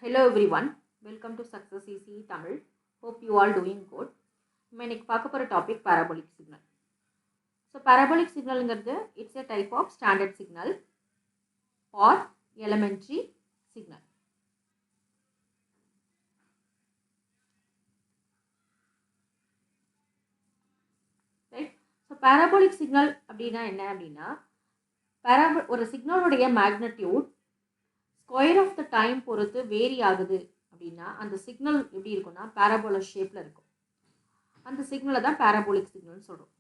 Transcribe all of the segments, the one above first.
Hello everyone, welcome to Success Easy Tamil. Hope you all doing good. நம்ம இன்னைக்கு பார்க்க போகிற topic parabolic signal. So parabolic signalங்கிறது it's a type of standard signal or elementary signal. Right? So parabolic signal அப்படின்னா என்ன அப்படின்னா ஒரு சிக்னலுடைய magnitude square of the time பொறுத்து வேரி ஆகுது அப்படின்னா அந்த சிக்னல் எப்படி இருக்கும்னா பேராபோலா ஷேப்பில் இருக்கும். அந்த சிக்னலை தான் பேராபோலிக் சிக்னல்னு சொல்கிறோம்.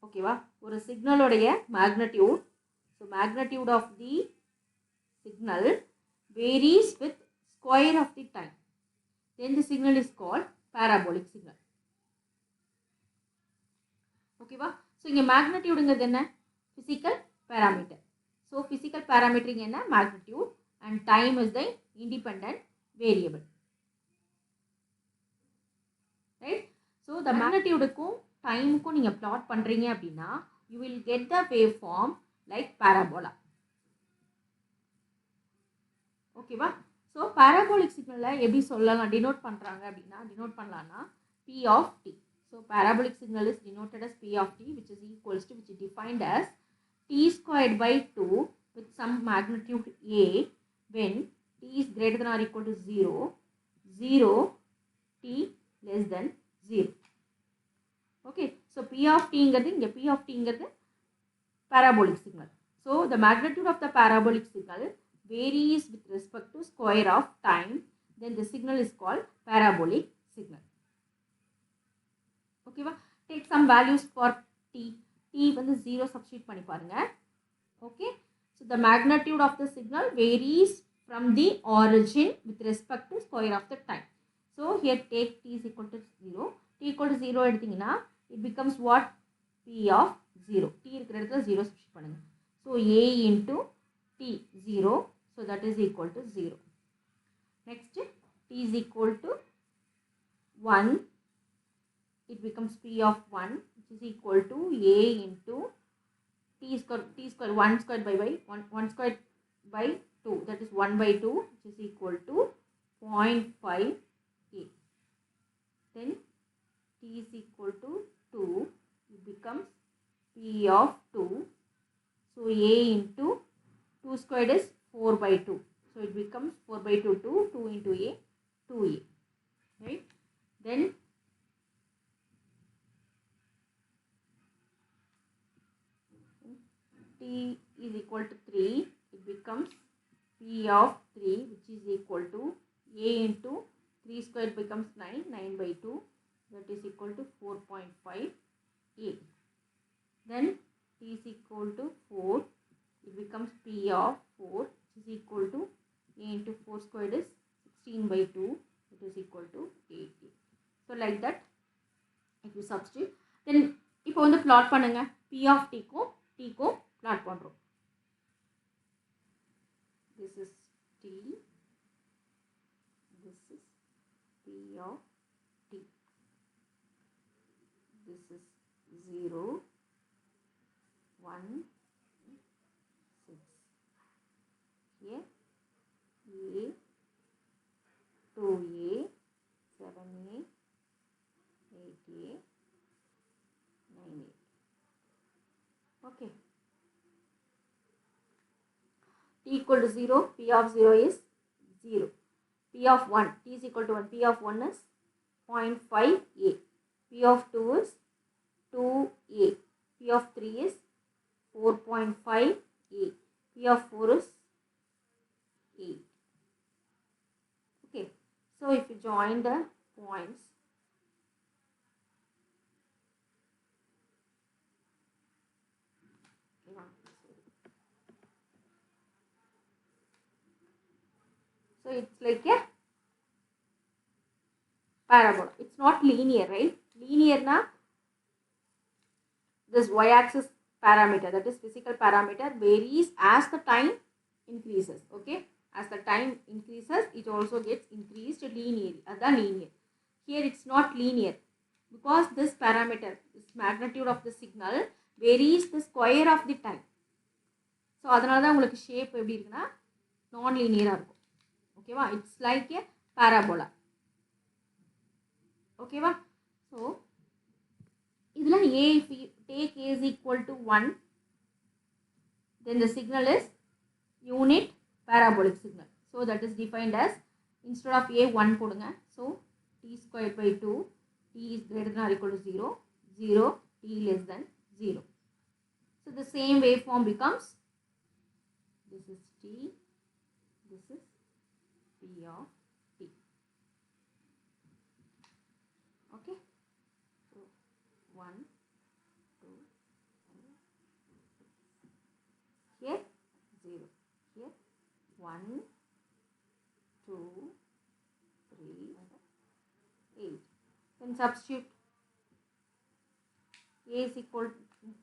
ஓகேவா? ஒரு சிக்னலுடைய magnitude, so magnitude of the signal varies with square of the time, then the signal is called parabolic signal. ஓகேவா? ஸோ இங்கே மேக்னட்யூடுங்கிறது என்ன? Physical parameter. ஸோ ஃபிசிக்கல் பேராமீட்டரிங் என்ன? Magnitude, and time is the independent variable. Right? So the மேக்னட்யூடுக்கும் டைமுக்கும் நீங்கள் plot பண்ணுறீங்க அப்படின்னா you will get the wave form like parabola. ஓகேவா? ஸோ பேராபோலிக் சிக்னலில் எப்படி சொல்லலாம், டினோட் பண்ணுறாங்க அப்படின்னா டினோட் பண்ணலான்னா P of t. So parabolic signal is denoted as P of t, which is equals to, which is defined as t squared by 2 with some magnitude a when t is greater than or equal to 0, 0, t less than 0. Okay, so P of t ingadhu inga P of t ingadhu parabolic signal. So the magnitude of the parabolic signal varies with respect to square of time, then the signal is called parabolic signal. ஓகேவா? Take some values for T. T வந்து 0 substitute பண்ணி பாருங்க. Okay, so the magnitude of the signal varies from the origin with respect to square of the time. So here take T is equal to 0. T equal to 0 எடுத்திங்கன்னா it becomes what? P of 0. T இருக்கிற இடத்துல 0 substitute பண்ணுங்கள். So A into T 0, so that is equal to 0. Next D is equal to 1. It becomes P of 1, which is equal to A into t square 1 squared by 1 squared by 2, that is 1 by 2, which is equal to 0.5 A. Then t is equal to 2, it becomes P of 2. So A into 2 squared is 4 by 2. So it becomes 4 by 2, 2 into A, 2A. Right? Then t is equal to 3, it becomes P of 3, which is equal to A into 3 squared becomes 9, 9 by 2, that is equal to 4.5 A. Then t is equal to 4, it becomes P of 4, which is equal to A into 4 squared is 16 by 2, it is equal to 8A. So like that, if you substitute, then இப்போ வந்து plot பண்ணுங்க, P of t को t को plot பண்ணுறோம். This is t, this is P of t, this is 0, 1, 6, here A, 2A, 7A, 8A, 9A. Okay. T equal to 0, P of 0 is 0. P of 1, T is equal to 1, P of 1 is 0.5 A. P of 2 is 2A. P of 3 is 4.5 A. P of 4 is 8. Okay. So if you join the points, so it's like a parabola. It's not linear, right? Linear na this y-axis parameter, that is physical parameter, varies as the time increases. Okay, as the time increases, it also gets increased linearly. That's linear. Here it's not linear because this parameter, this magnitude of the signal varies the square of the time. So அதனால தான் உங்களுக்கு shape எப்படி இருக்குன்னா நான் லீனியராக இருக்கும். Okay, it's like a parabola. Okay, so idhula a, if we take a is equal to 1, then the signal is unit parabolic signal. So that is defined as, instead of a 1 podunga, so t squared by 2, t is greater than or equal to 0, 0, t less than 0. So the same waveform becomes, this is t, this is p of t. Okay, so 1, 2, here 0, here 1, 2, 3, 8. Then substitute a is equal to,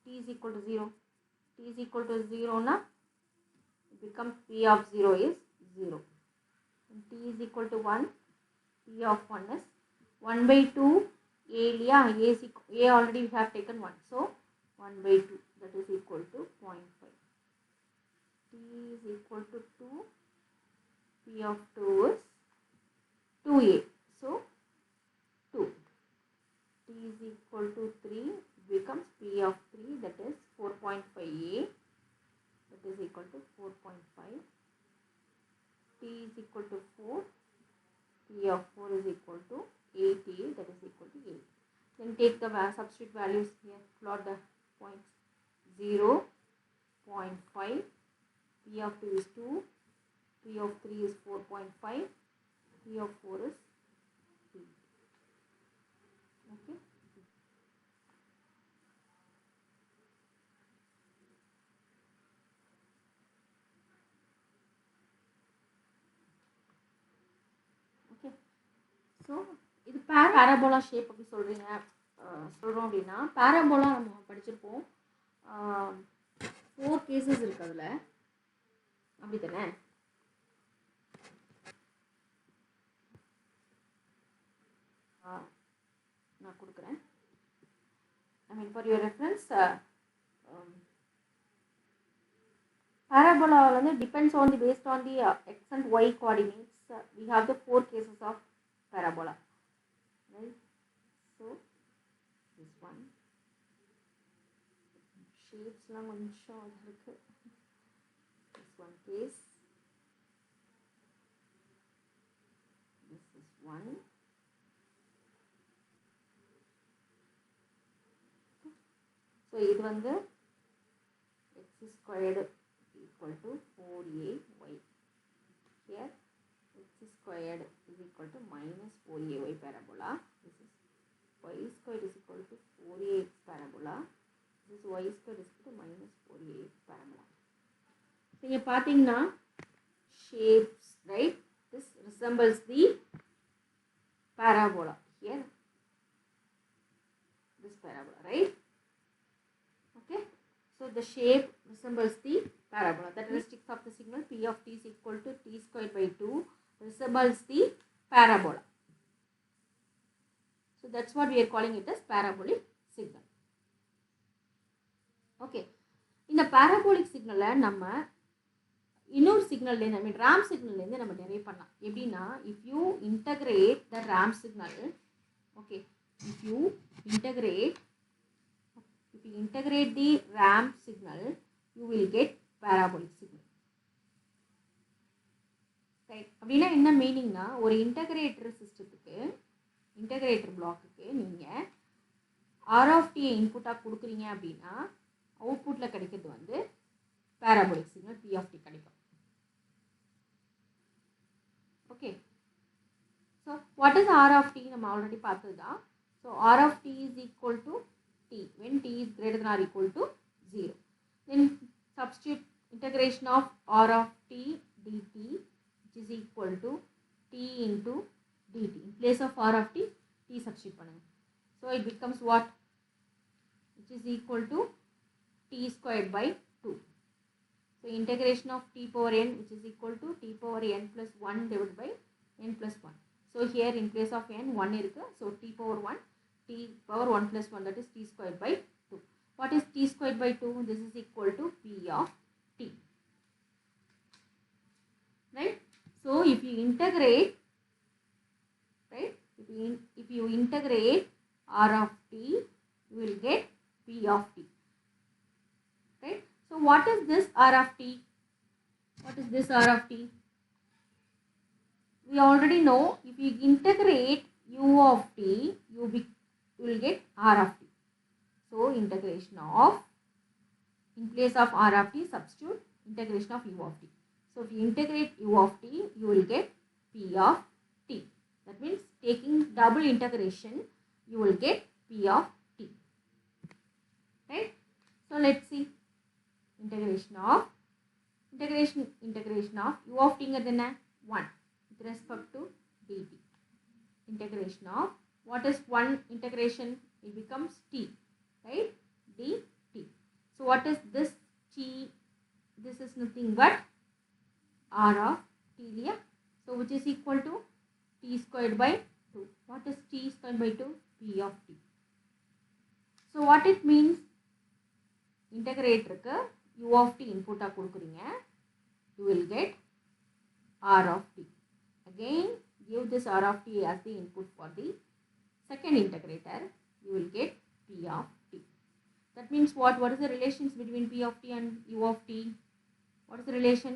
t is equal to 0. T is equal to 0 na, it becomes p of 0 is 0. And t is equal to 1, p of 1 is 1 by 2 a liya, a is equal, a already we have taken 1, so 1 by 2, that is equal to 0.5. T is equal to 2, p of 2 is 2a, so 2. T is equal to 3, it becomes p of 3, that is 4.5a, that is equal to 4.5. T is equal to 4, p of 4 is equal to 8a, that is equal to 8. Then take the substitute values here, plot the points. 0, 0.5, p of 2 is 2, p of 3 is 4.5, p of 4 is 3. Okay. Okay. So இது parabola shape அப்படி சொல்றீங்க சொல்றோம் அப்படின்னா parabola நம்ம படிச்சிருப்போம் 4 cases இருக்கு அதுல அப்படி தானே நான் கொடுக்குறேன் I mean for your reference parabola depends on the based on the x and y coordinates we have the 4 cases of parabola, right? So this one shapes la konjam irukku, this one case, this is one, so இது x squared equal to 4ay, here x squared is equal to minus 4ay parabola, this is y squared is equal to 4ax parabola, this is y squared is equal to minus 4ax parabola. So here பார்த்தீங்கன்னா shapes, right? This resembles the parabola here, this parabola, right? Okay, so the shape resembles the parabola. The characteristics of the signal p of t is equal to t squared by 2 resembles the parabola. So that's what we are calling it as parabolic signal. Okay, in the parabolic signal நம்ம இன்னொரு signal I mean ramp signal நம்ம derive பண்ணலாம் எப்படின்னா if you integrate the ramp signal, okay, if you integrate the ramp signal you will get parabolic signal, right? அப்படின்னா என்ன மீனிங்னா ஒரு integrator சிஸ்டத்துக்கு integrator பிளாக்குக்கு நீங்கள் R of D இன்புட்டாக கொடுக்குறீங்க அப்படின்னா அவுட்புட்டில் கிடைக்கிறது parabolic signal p of t கிடைக்கும். Okay, so what is r of t நம்ம ஆல்ரெடி பார்த்தது தான். So r of t is equal to t when t is greater than or equal to 0. Then substitute integration of r of t dt which is equal to t into dt. In place of r of t, t substitute பண்ணுங்க. So it becomes what? Which is equal to t squared by 2. So integration of t power n which is equal to t power n plus 1 divided by n plus 1. So here in place of n 1 irukku, so t power 1, t power 1 plus 1, that is t squared by 2. What is t squared by 2? This is equal to p of t, right? So if you integrate, right, if you integrate r of t, you will get p of t, right? So what is this r of t? What is this r of t? We already know if you integrate u of t, you will get r of t. So integration of, in place of r of t, substitute integration of u of t. So if you integrate u of t, you will get p of t. That means taking double integration, you will get p of t, right? So let's see integration of u of t is 1 with respect to dt. Integration of, what is 1 integration? It becomes t, right? dt. So what is this t? This is nothing but r of t, yeah? So which is equal to t squared by 2. What is t squared by 2? p of t. So what it means? Integrator u of t input கொடுக்குறீங்க, you will get r of t. Again give this r of t as the input for the second integrator, you will get p of t. That means what is the relations between p of t and u of t? What is the relation?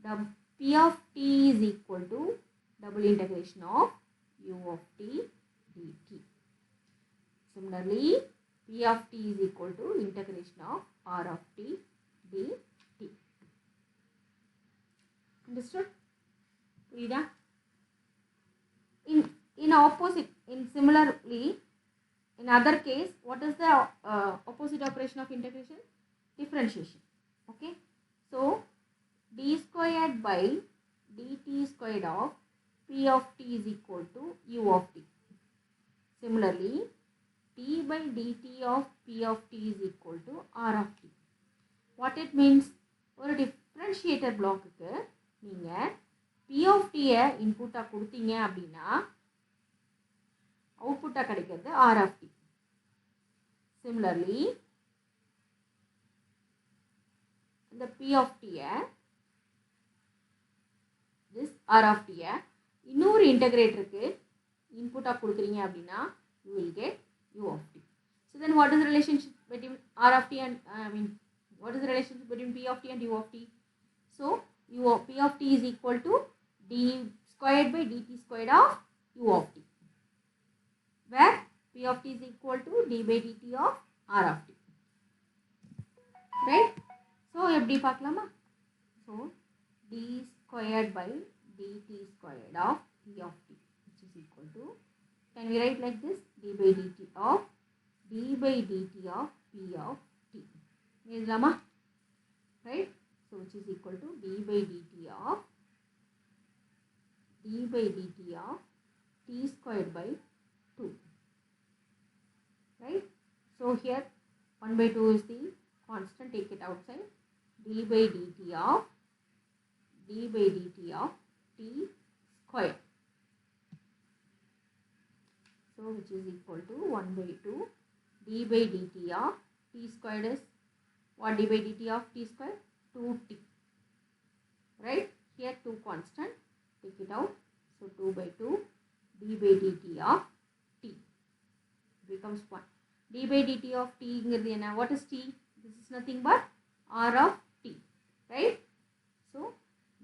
The p of t is equal to double integration of u of t dt. Similarly, p of t is equal to integration of r of t dt. Understood? In opposite, similarly, in other case, what is the opposite operation of integration? Differentiation. Okay. So d squared by dt squared of p of t is equal to u of t. Similarly, t by dt of p of t is equal to r of t. What it means? ஒரு differentiator block-க்கு நீங்க p of t input கொடுத்தீங்க அப்படின்னா output கிடைக்கிறது r of t. Similarly, the p of t this r of t இன்னொரு integrator-க்கு input கொடுக்குறீங்க அப்படின்னா you will get u of t. So then what is the relationship between r of t and what is the relationship between p of t and u of t? So p of t is equal to d squared by dt squared of u of t, where p of t is equal to d by dt of r of t, right? So எப்படி பார்க்கலாமா? So d squared by dt squared of p of t, which is equal to, can we write like this? d by dt of p of t. எழுதலாமா? Right? So which is equal to d by dt of t squared by 2. Right? So here 1 by 2 is the constant, take it outside. d by dt of t squared. So which is equal to 1 by 2 d by dt of t squared is what? d by dt of t squared? 2t. Right? Here 2 constant, take it out. So 2 by 2 d by dt of t becomes 1. d by dt of t, what is t? This is nothing but r of t. Right? So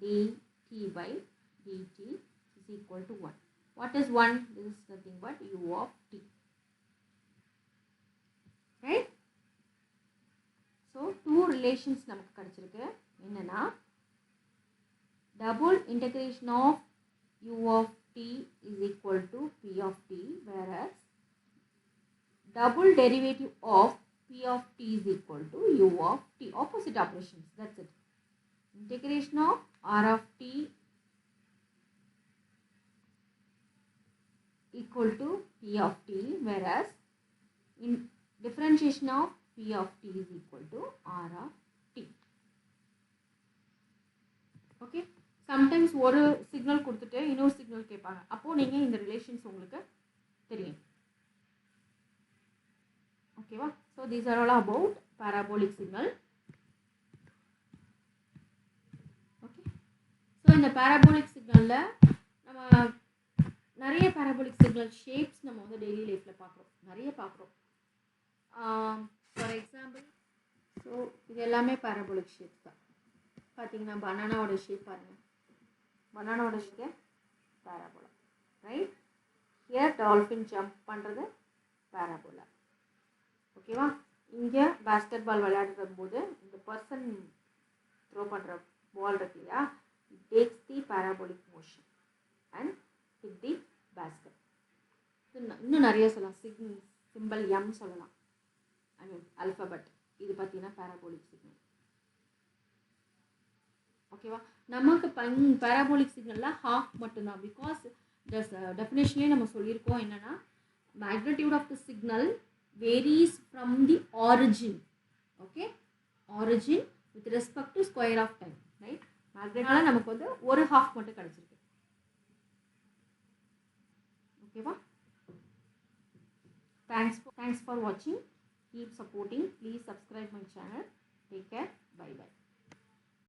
dt by dt is equal to 1. What is 1? This is nothing but u of t. Right? So two relations நமக்கு கிடைச்சிருக்கு. என்னன்னா double integration of u of t is equal to p of t, whereas double derivative of p of t is equal to u of t. Opposite operations. That's it. Integration of r of t equal to p of t, whereas in differentiation of p of t is equal to r of t. Okay. Sometimes ஒரு signal கொடுத்துட்டு இன்னொரு signal கேட்பாங்க. அப்போ நீங்க இந்த relations உங்களுக்கு தெரியும். ஓகேவா? So these are all about parabolic signal. Okay. So இந்த parabolic signalல நம்ம நிறைய parabolic signal shapes நம்ம வந்து டெய்லி லைஃப்பில் பார்க்குறோம், நிறைய பார்க்குறோம். ஃபார் எக்ஸாம்பிள், ஸோ இது எல்லாமே parabolic ஷேப் தான். பார்த்தீங்கன்னா பனானாவோட ஷேப் பாருங்கள், பனானாவோட shape parabola, right? Here dolphin jump பண்ணுறது parabola. ஓகேவா? இங்கே பேஸ்கெட் பால் விளையாடுற போது இந்த பர்சன் த்ரோ பண்ணுற பால் இருக்கு இல்லையா, it takes the parabolic motion and hit the basket. இன்னும் நிறைய சொல்லலாம், சிம்பிள் எம் சொல்லலாம், ஐ மீன் அல்ஃபபெட். இது பார்த்தீங்கன்னா parabolic signal. ஓகேவா? நமக்கு parabolic signalல half மட்டும்தான், பிகாஸ் டெஃபினேஷன்லேயே நம்ம சொல்லியிருக்கோம் என்னென்னா magnitude of the signal varies from the origin. Okay, origin with respect to square of time, right? magnitude நமக்கு வந்து ஒரு half மட்டும் கிடைச்சிருக்கு. ஓகேவா? Thanks for watching. Keep supporting. Please subscribe my channel. Take care. Bye bye.